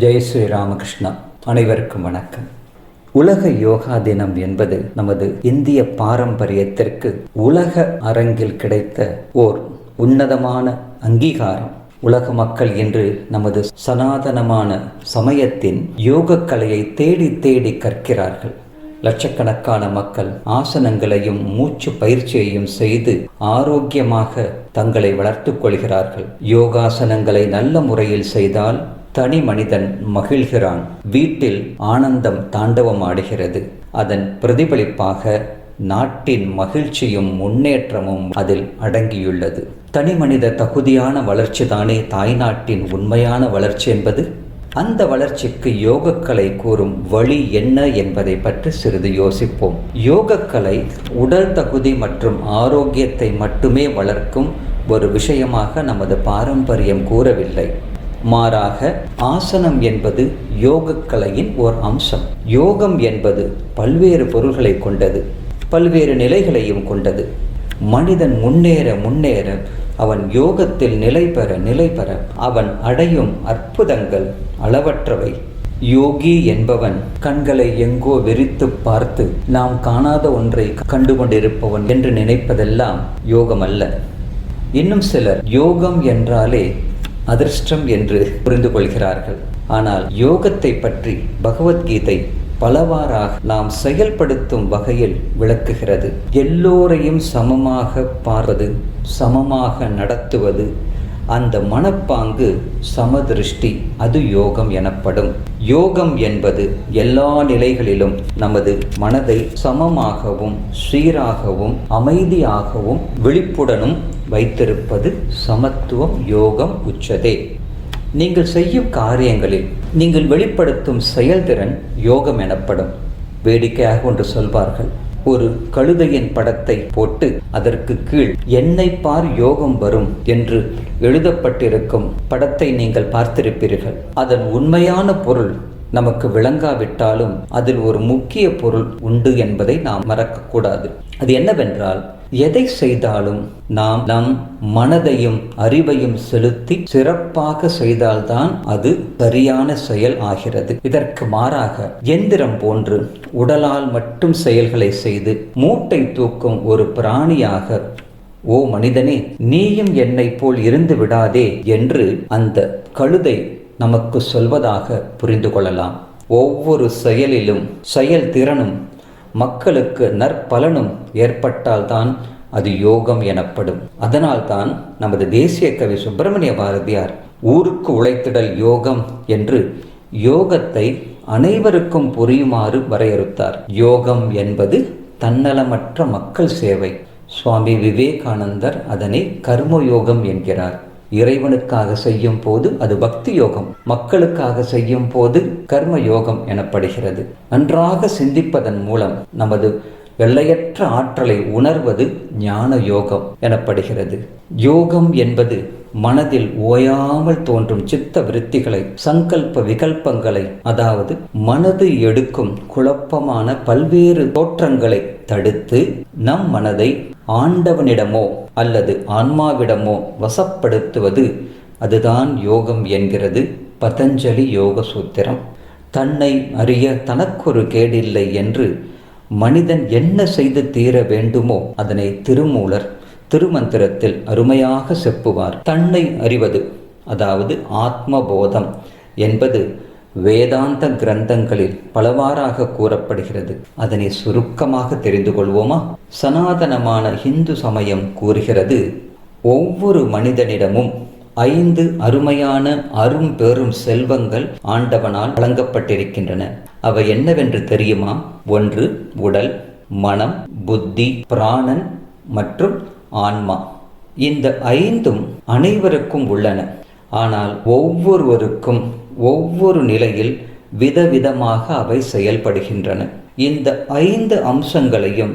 ஜெய் ஸ்ரீ ராமகிருஷ்ணா. அனைவருக்கும் வணக்கம். உலக யோகா தினம் என்பது நமது இந்திய பாரம்பரியத்திற்கு உலக அரங்கில் கிடைத்த ஓர் உன்னதமான அங்கீகாரம். உலக மக்கள் இன்று நமது சனாதனமான சமயத்தின் யோகக்கலையை தேடி தேடி கற்கிறார்கள். லட்சக்கணக்கான மக்கள் ஆசனங்களையும் மூச்சு பயிற்சியையும் செய்து ஆரோக்கியமாக தங்களை வளர்த்துக் கொள்கிறார்கள். யோகாசனங்களை நல்ல முறையில் செய்தால் தனி மனிதன் மகிழ்கிறான். வீட்டில் ஆனந்தம் தாண்டவமாடுகிறது. அதன் பிரதிபலிப்பாக நாட்டின் மகிழ்ச்சியும் முன்னேற்றமும் அதில் அடங்கியுள்ளது. தனி மனித தகுதியான வளர்ச்சி தானே தாய்நாட்டின் உண்மையான வளர்ச்சி என்பது. அந்த வளர்ச்சிக்கு யோகக்கலை கூறும் வழி என்ன என்பதை பற்றி சிறிது யோசிப்போம். யோகக்கலை உடல் தகுதி மற்றும் ஆரோக்கியத்தை மட்டுமே வளர்க்கும் ஒரு விஷயமாக நமது பாரம்பரியம் கூறவில்லை. மாறாக ஆசனம் என்பது யோகக்கலையின் ஓர் அம்சம். யோகம் என்பது பல்வேறு பொருள்களை கொண்டது, பல்வேறு நிலைகளையும் கொண்டது. மனிதன் முன்னேற முன்னேற அவன் யோகத்தில் நிலை பெற அவன் அடையும் அற்புதங்கள் அளவற்றவை. யோகி என்பவன் கண்களை எங்கோ விரித்து பார்த்து நாம் காணாத ஒன்றை கண்டுகொண்டிருப்பவன் என்று நினைப்பதெல்லாம் யோகம் அல்ல. இன்னும் சிலர் யோகம் என்றாலே அதிர்ஷ்டம் என்று புரிந்து கொள்கிறார்கள். ஆனால் யோகத்தை பற்றி பகவத்கீதை பலவாறாக நாம் செயல்படுத்தும் வகையில் விளக்குகிறது. எல்லோரையும் சமமாக பார்ப்பது, சமமாக நடத்துவது, அந்த மனப்பாங்கு சமதிருஷ்டி, அது யோகம் எனப்படும். யோகம் என்பது எல்லா நிலைகளிலும் நமது மனதை சமமாகவும் சீராகவும் அமைதியாகவும் விழிப்புடனும் வைத்திருப்பது சமத்துவம். யோகம் உச்சதே. நீங்கள் செய்யும் காரியங்களில் நீங்கள் வெளிப்படுத்தும் செயல்திறன் யோகம் எனப்படும். வேடிக்கையாக ஒன்று சொல்வார்கள். ஒரு கழுதையின் படத்தை போட்டு அதற்கு கீழ் என்னை பார் யோகம் வரும் என்று எழுதப்பட்டிருக்கும் படத்தை நீங்கள் பார்த்திருப்பீர்கள். அதன் உண்மையான பொருள் நமக்கு விளங்காவிட்டாலும் அதில் ஒரு முக்கிய பொருள் உண்டு என்பதை நாம் மறக்கக்கூடாது. அது என்னவென்றால், எதை செய்தாலும் நாம் நம் மனதையும் அறிவையும் செலுத்தி சிறப்பாக செய்தால்தான் அது சரியான செயல் ஆகிறது. இதற்கு மாறாக எந்திரம் போன்று உடலால் மட்டும் செயல்களை செய்து மூட்டை தூக்கும் ஒரு பிராணியாக, ஓ மனிதனே, நீயும் என்னை போல் இருந்து விடாதே என்று அந்த கழுதை நமக்கு சொல்வதாக புரிந்து கொள்ளலாம். ஒவ்வொரு செயலிலும் செயல்திறனும் மக்களுக்கு நற்பலனும் ஏற்பட்டால்தான் அது யோகம் எனப்படும். அதனால்தான் நமது தேசிய கவி சுப்பிரமணிய பாரதியார் ஊருக்கு உழைத்திடல் யோகம் என்று யோகத்தை அனைவருக்கும் புரியுமாறு வரையறுத்தார். யோகம் என்பது தன்னலமற்ற மக்கள் சேவை. சுவாமி விவேகானந்தர் அதனை கர்மயோகம் என்கிறார். இறைவனுக்காக செய்யும் போது அது பக்தி யோகம், மக்களுக்காக செய்யும் போது கர்ம யோகம் எனப்படுகிறது. நன்றாக சிந்திப்பதன் மூலம் நமது எல்லையற்ற ஆற்றலை உணர்வது ஞான யோகம் எனப்படுகிறது. யோகம் என்பது மனதில் ஓயாமல் தோன்றும் சித்த விருத்திகளை, சங்கல்ப விகல்பங்களை, அதாவது மனது எடுக்கும் குழப்பமான பல்வேறு தோற்றங்களை தடுத்து நம் மனதை ஆண்டவனிடமோ அல்லது ஆன்மாவிடமோ வசப்படுத்துவது, அதுதான் யோகம் என்கிறது பதஞ்சலி யோக சூத்திரம். தன்னை அறிய தனக்கொரு கேடில்லை என்று மனிதன் என்ன செய்து தீர வேண்டுமோ அதனை திருமூலர் திருமந்திரத்தில் அருமையாக செப்புவார். தன்னை அறிவது, அதாவது ஆத்மபோதம் என்பது வேதாந்த கிரந்தங்களில் பலவாறாக கூறப்படுகிறது. அதனை சுருக்கமாக தெரிந்து கொள்வோமா? சனாதனமான இந்து சமயம் கூறுகிறது, ஒவ்வொரு மனிதனிடமும் 5 அருமையான அரும்பெரும் செல்வங்கள் ஆண்டவனால் வழங்கப்பட்டிருக்கின்றன. அவை என்னவென்று தெரியுமா? 1 உடல், மனம், புத்தி, பிராணன் மற்றும் ஆன்மா. இந்த 5ம் அனைவருக்கும் உள்ளன. ஆனால் ஒவ்வொருவருக்கும் ஒவ்வொரு நிலையில் விதவிதமாக அவை செயல்படுகின்றன. இந்த 5 அம்சங்களையும்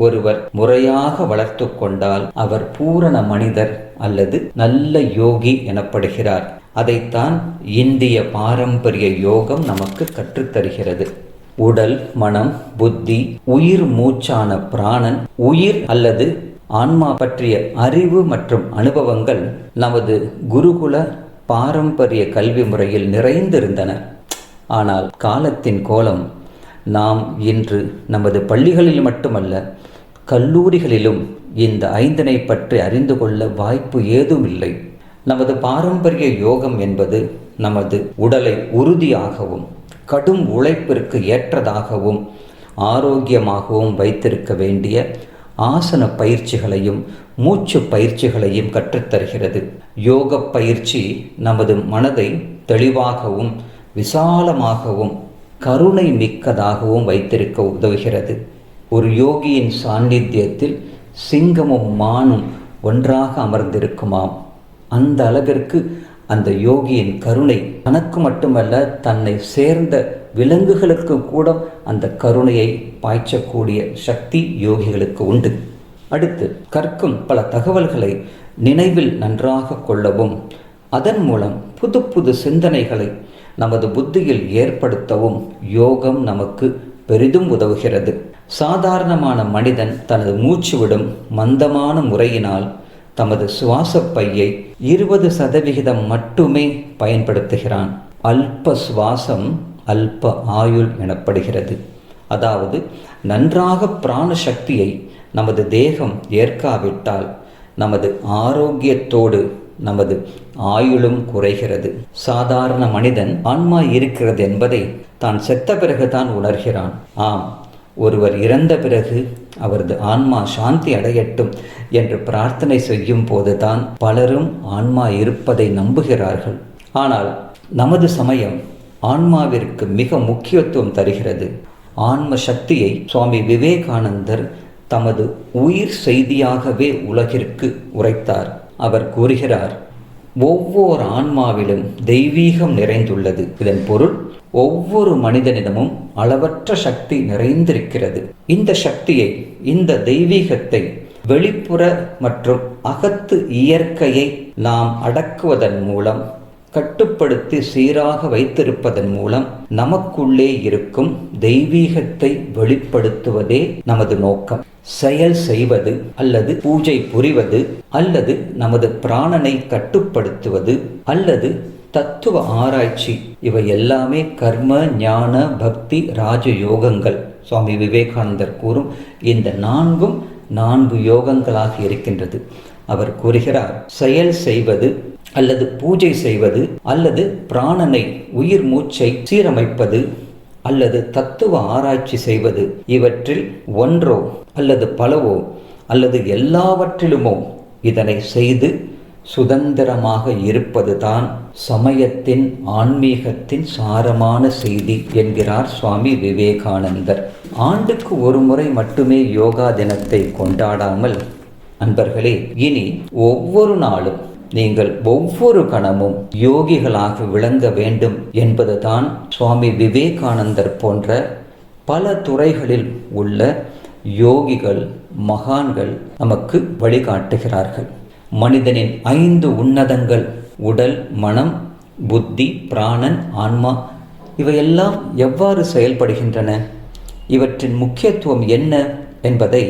ஒருவர் முறையாக வளர்த்து கொண்டால் அவர் பூரண மனிதர் அல்லது நல்ல யோகி எனப்படுகிறார். அதைத்தான் இந்திய பாரம்பரிய யோகம் நமக்கு கற்றுத்தருகிறது. உடல், மனம், புத்தி, உயிர் மூச்சான பிராணன், உயிர் அல்லது ஆன்மா பற்றிய அறிவு மற்றும் அனுபவங்கள் நமது குருகுல பாரம்பரிய கல்வி முறையில் நிறைந்திருந்தன. ஆனால் காலத்தின் கோலம் நாம் இன்று நமது பள்ளிகளில் மட்டுமல்ல, கல்லூரிகளிலும் இந்த ஐந்தினை பற்றி அறிந்து கொள்ள வாய்ப்பு ஏதும் இல்லை. நமது பாரம்பரிய யோகம் என்பது நமது உடலை உறுதியாகவும் கடும் உழைப்பிற்கு ஏற்றதாகவும் ஆரோக்கியமாகவும் வைத்திருக்க வேண்டிய ஆசன பயிற்சிகளையும் மூச்சு பயிற்சிகளையும் கற்றுத்தருகிறது. யோக பயிற்சி நமது மனதை தெளிவாகவும் விசாலமாகவும் கருணை மிக்கதாகவும் வைத்திருக்க உதவுகிறது. ஒரு யோகியின் சாநித்தியத்தில் சிங்கமும் மானும் ஒன்றாக அமர்ந்திருக்குமாம். அந்த அளவிற்கு அந்த யோகியின் கருணை தனக்கு மட்டுமல்ல, தன்னை சேர்ந்த விலங்குகளுக்கு கூட அந்த கருணையை பாய்ச்சக்கூடிய சக்தி யோகிகளுக்கு உண்டு. அடுத்து, கற்கும் பல தகவல்களை நினைவில் நன்றாக கொள்ளவும் அதன் மூலம் புது புது சிந்தனைகளை நமது புத்தியில் ஏற்படுத்தவும் யோகம் நமக்கு பெரிதும் உதவுகிறது. சாதாரணமான மனிதன் தனது மூச்சு விடும் மந்தமான முறையினால் தமது சுவாச பையை 20% மட்டுமே பயன்படுத்துகிறான். அல்ப சுவாசம் அல்ப ஆயுள் எனப்படுகிறது. அதாவது நன்றாக பிராண சக்தியை நமது தேகம் ஏற்காவிட்டால் நமது ஆரோக்கியத்தோடு நமது ஆயுளும் குறைகிறது. சாதாரண மனிதன் ஆன்மா இருக்கிறது என்பதை தான் செத்த பிறகுதான் உணர்கிறான். ஆம், ஒருவர் இறந்த பிறகு அவரது ஆன்மா சாந்தி அடையட்டும் என்று பிரார்த்தனை செய்யும் போதுதான் பலரும் ஆன்மா இருப்பதை நம்புகிறார்கள். ஆனால் நமது சமயம் ஆன்மாவிற்கு மிக முக்கியத்துவம் தருகிறது. ஆன்ம சக்தியை சுவாமி விவேகானந்தர் தமது உயிர் செய்தியாகவே உலகிற்கு உரைத்தார். அவர் கூறுகிறார், ஒவ்வொரு ஆன்மாவிலும் தெய்வீகம் நிறைந்துள்ளது. இதன் பொருள், ஒவ்வொரு மனிதனிடமும் அளவற்ற சக்தி நிறைந்திருக்கிறது. இந்த சக்தியை, இந்த தெய்வீகத்தை வெளிப்புற மற்றும் அகத்து இயற்கையை நாம் அடக்குவதன் மூலம், கட்டுப்படுத்தி சீராக வைத்திருப்பதன் மூலம் நமக்குள்ளே இருக்கும் தெய்வீகத்தை வெளிப்படுத்துவதே நமது நோக்கம். செயல் செய்வது அல்லது பூஜை புரிவது அல்லது நமது பிராணனை கட்டுப்படுத்துவது அல்லது தத்துவ ஆராய்ச்சி, இவை எல்லாமே கர்ம, ஞான, பக்தி, ராஜயோகங்கள். சுவாமி விவேகானந்தர் கூறும் இந்த 4 யோகங்களாக இருக்கின்றது. அவர் கூறுகிறார், செயல் செய்வது அல்லது பூஜை செய்வது அல்லது பிராணனை, உயிர் மூச்சை சீரமைப்பது அல்லது தத்துவ ஆராய்ச்சி செய்வது, இவற்றில் ஒன்றோ அல்லது பலவோ அல்லது எல்லாவற்றிலுமோ இதனை செய்து சுதந்திரமாக இருப்பதுதான் சமயத்தின் ஆன்மீகத்தின் சாரமான செய்தி என்கிறார் சுவாமி விவேகானந்தர். ஆண்டுக்கு ஒரு முறை மட்டுமே யோகா தினத்தை கொண்டாடாமல், அன்பர்களே, இனி ஒவ்வொரு நாளும் நீங்கள் ஒவ்வொரு கணமும் யோகிகளாக விளங்க வேண்டும் என்பதுதான் சுவாமி விவேகானந்தர் போன்ற பல துறைகளில் உள்ள யோகிகள், மகான்கள் நமக்கு வழிகாட்டுகிறார்கள். மனிதனின் 5 உன்னதங்கள், உடல், மனம், புத்தி, பிராணன், ஆன்மா, இவையெல்லாம் எவ்வாறு செயல்படுகின்றன, இவற்றின் முக்கியத்துவம் என்ன என்பதை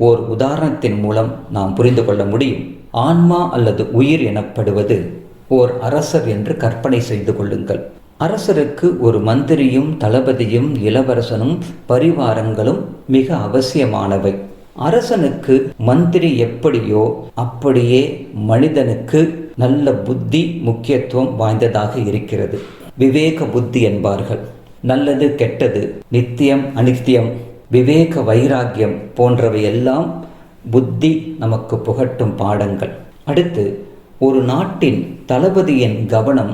ஓர் உதாரணத்தின் மூலம் நாம் புரிந்து கொள்ள முடியும். ஆன்மா அல்லது உயிர் எனப்படுவது ஓர் அரசர் என்று கற்பனை செய்து கொள்ளுங்கள். அரசருக்கு ஒரு மந்திரியும் தளபதியும் இளவரசனும் பரிவாரங்களும் மிக அவசியமானவை. அரசனுக்கு மந்திரி எப்படியோ அப்படியே மனிதனுக்கு நல்ல புத்தி முக்கியத்துவம் வாய்ந்ததாக இருக்கிறது. விவேக புத்தி என்பார்கள். நல்லது, கெட்டது, நித்தியம், அனித்தியம், விவேக வைராக்கியம் போன்றவை எல்லாம் புத்தி நமக்கு புகட்டும் பாடங்கள். அடுத்து, ஒரு நாட்டின் தளபதியின் கவனம்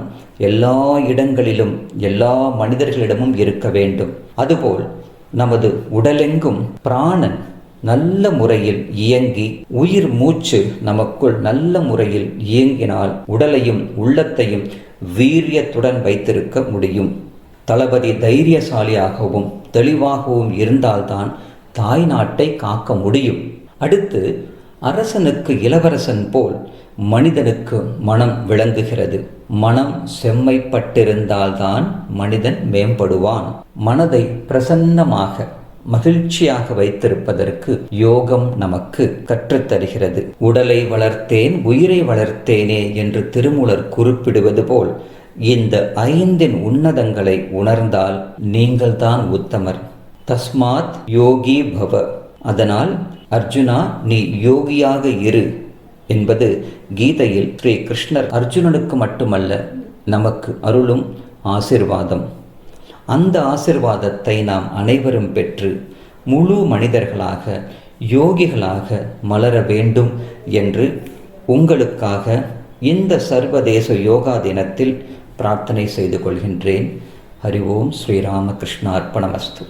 எல்லா இடங்களிலும் எல்லா மனிதர்களிடமும் இருக்க வேண்டும். அதுபோல் நமது உடலெங்கும் பிராணன் நல்ல முறையில் இயங்கி, உயிர் மூச்சு நமக்குள் நல்ல முறையில் இயங்கினால் உடலையும் உள்ளத்தையும் வீரியத்துடன் வைத்திருக்க முடியும். தளபதி தைரியசாலியாகவும் தெளிவாகவும் இருந்தால்தான் தாய் நாட்டை காக்க முடியும். அடுத்து, அரசனுக்கு இளவரசன் போல் மனிதனுக்கு மனம் விளங்குகிறது. மனம் செம்மைப்பட்டிருந்தால்தான் மனிதன் மேம்படுவான். மனதை பிரசன்னமாக மகிழ்ச்சியாக வைத்திருப்பதற்கு யோகம் நமக்கு கற்றுத்தருகிறது. உடலை வளர்த்தேன் உயிரை வளர்த்தேனே என்று திருமூலர் குறிப்பிடுவது போல் இந்த 5 உன்னதங்களை உணர்ந்தால் நீங்கள்தான் உத்தமர். தஸ்மாத் யோகி பவ. அதனால் அர்ஜுனா, நீ யோகியாக இரு என்பது கீதையில் ஸ்ரீ கிருஷ்ணர் அர்ஜுனனுக்கு மட்டுமல்ல நமக்கு அருளும் ஆசிர்வாதம். அந்த ஆசிர்வாதத்தை நாம் அனைவரும் பெற்று முழு மனிதர்களாக யோகிகளாக மலர வேண்டும் என்று உங்களுக்காக இந்த சர்வதேச யோகா தினத்தில் பிரார்த்தனை செய்து கொள்கின்றேன். ஹரி ஓம். ஸ்ரீ ராமகிருஷ்ண அர்ப்பணமஸ்து.